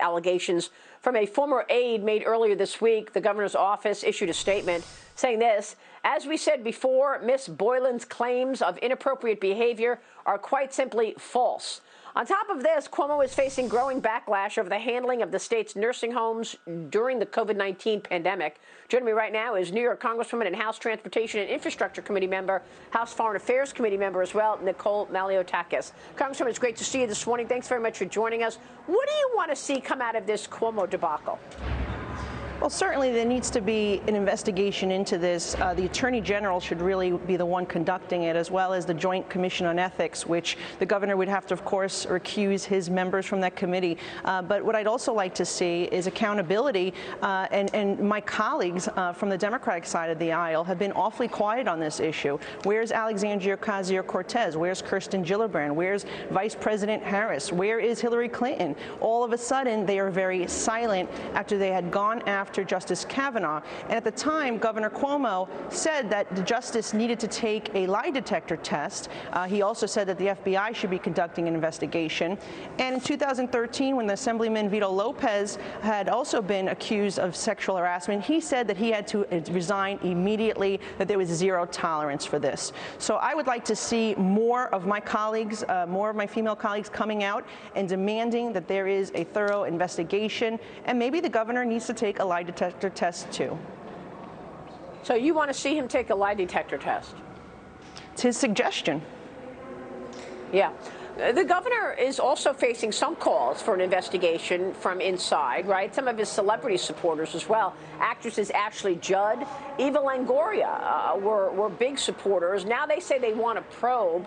allegations from a former aide made earlier this week. The governor's office issued a statement saying this: as we said before, Ms. Boylan's claims of inappropriate behavior are quite simply false. On top of this, Cuomo is facing growing backlash over the handling of the state's nursing homes during the COVID-19 pandemic. Joining me right now is New York Congresswoman and House Transportation and Infrastructure Committee member, House Foreign Affairs Committee member as well, Nicole Malliotakis. Congresswoman, it's great to see you this morning. Thanks very much for joining us. What do you want to see come out of this Cuomo debacle? Well, certainly there needs to be an investigation into this. The Attorney General should really be the one conducting it, as well as the Joint Commission on Ethics, which the governor would have to, of course, recuse his members from that committee. But what I'd also like to see is accountability. And my colleagues from the Democratic side of the aisle have been awfully quiet on this issue. Where's Alexandria Ocasio-Cortez? Where's Kirsten Gillibrand? Where's Vice President Harris? Where is Hillary Clinton? All of a sudden, they are very silent after they had gone after Justice Kavanaugh. And at the time, Governor Cuomo said that the justice needed to take a lie detector test. He also said that the FBI should be conducting an investigation. And in 2013, when the Assemblyman Vito Lopez had also been accused of sexual harassment, he said that he had to resign immediately, that there was zero tolerance for this. So I would like to see more of my colleagues, more of my female colleagues coming out and demanding that there is a thorough investigation. And maybe the governor needs to take a lie detector test too. So you want to see him take a lie detector test? It's his suggestion. Yeah. The governor is also facing some calls for an investigation from inside, right? Some of his celebrity supporters as well. Actresses Ashley Judd, Eva Longoria were big supporters. Now they say they want to probe.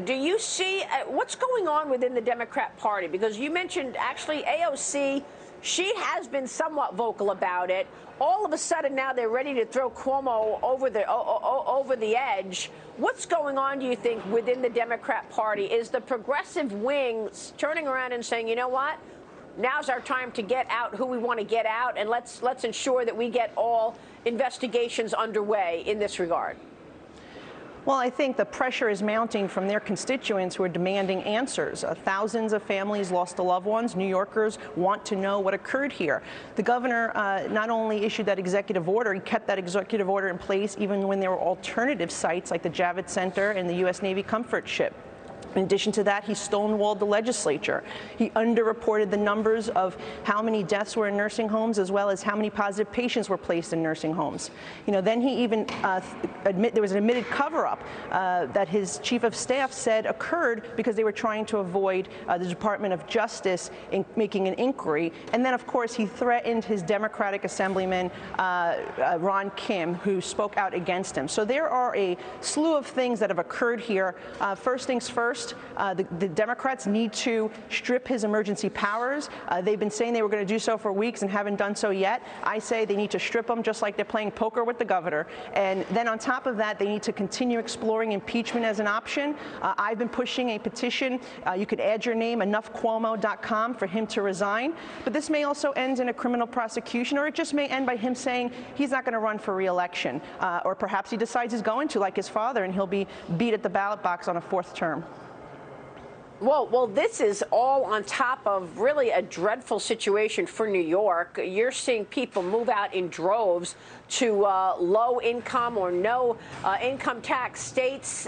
Do you see what's going on within the Democrat Party? Because you mentioned actually AOC. She has been somewhat vocal about it. All of a sudden now they're ready to throw Cuomo over the edge. What's going on, do you think, within the Democrat Party? Is the progressive wing turning around and saying, you know what, now's our time to get out who we want to get out, and let's ensure that we get all investigations underway in this regard? Well, I think the pressure is mounting from their constituents who are demanding answers. Thousands of families lost their loved ones. New Yorkers want to know what occurred here. The governor not only issued that executive order, he kept that executive order in place even when there were alternative sites like the Javits Center and the U.S. Navy Comfort Ship. In addition to that, he stonewalled the legislature. He underreported the numbers of how many deaths were in nursing homes, as well as how many positive patients were placed in nursing homes. You know, then he even there was an admitted cover-up that his chief of staff said occurred because they were trying to avoid the Department of Justice in making an inquiry. And then, of course, he threatened his Democratic Assemblyman, Ron Kim, who spoke out against him. So there are a slew of things that have occurred here. First things first, the Democrats need to strip his emergency powers. They've been saying they were going to do so for weeks and haven't done so yet. I say they need to strip them just like they're playing poker with the governor. And then on top of that, they need to continue exploring impeachment as an option. I've been pushing a petition. You could add your name, enoughcuomo.com, for him to resign. But this may also end in a criminal prosecution, or it just may end by him saying he's not going to run for re-election. Or perhaps he decides he's going to, like his father, and he'll be beat at the ballot box on a fourth term. Well, this is all on top of really a dreadful situation for New York. You're seeing people move out in droves to low income or no income tax states.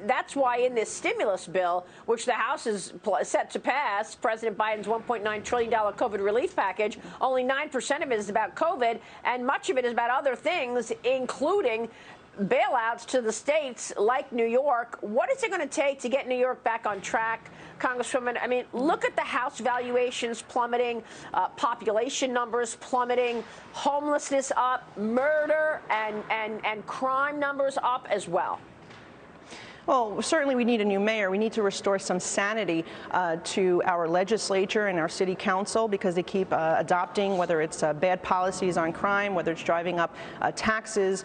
That's why in this stimulus bill, which the House is set to pass, President Biden's $1.9 trillion COVID relief package, only 9% of it is about COVID, and much of it is about other things, including bailouts to the states like New York. What is it going to take to get New York back on track, Congresswoman? I mean, look at the house valuations plummeting, population numbers plummeting, homelessness up, murder and crime numbers up as well. Well, certainly we need a new mayor. We need to restore some sanity to our legislature and our city council, because they keep adopting, whether it's bad policies on crime, whether it's driving up taxes.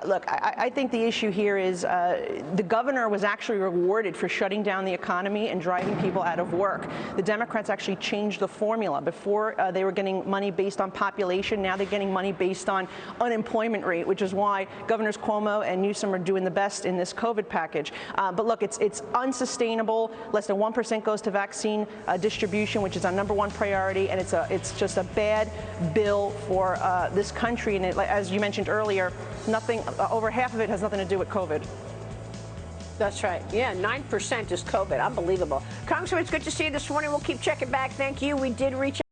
Look, I think the issue here is the governor was actually rewarded for shutting down the economy and driving people out of work. The Democrats actually changed the formula. Before they were getting money based on population. Now they're getting money based on unemployment rate, which is why Governors Cuomo and Newsom are doing the best in this COVID package. package. But look, it's unsustainable. Less than 1% goes to vaccine distribution, which is our #1 priority, and it's just a bad bill for this country. And as you mentioned earlier, over half of it has nothing to do with COVID. That's right. Yeah, 9% is COVID. Unbelievable. Congressman, it's good to see you this morning. We'll keep checking back. Thank you. We did reach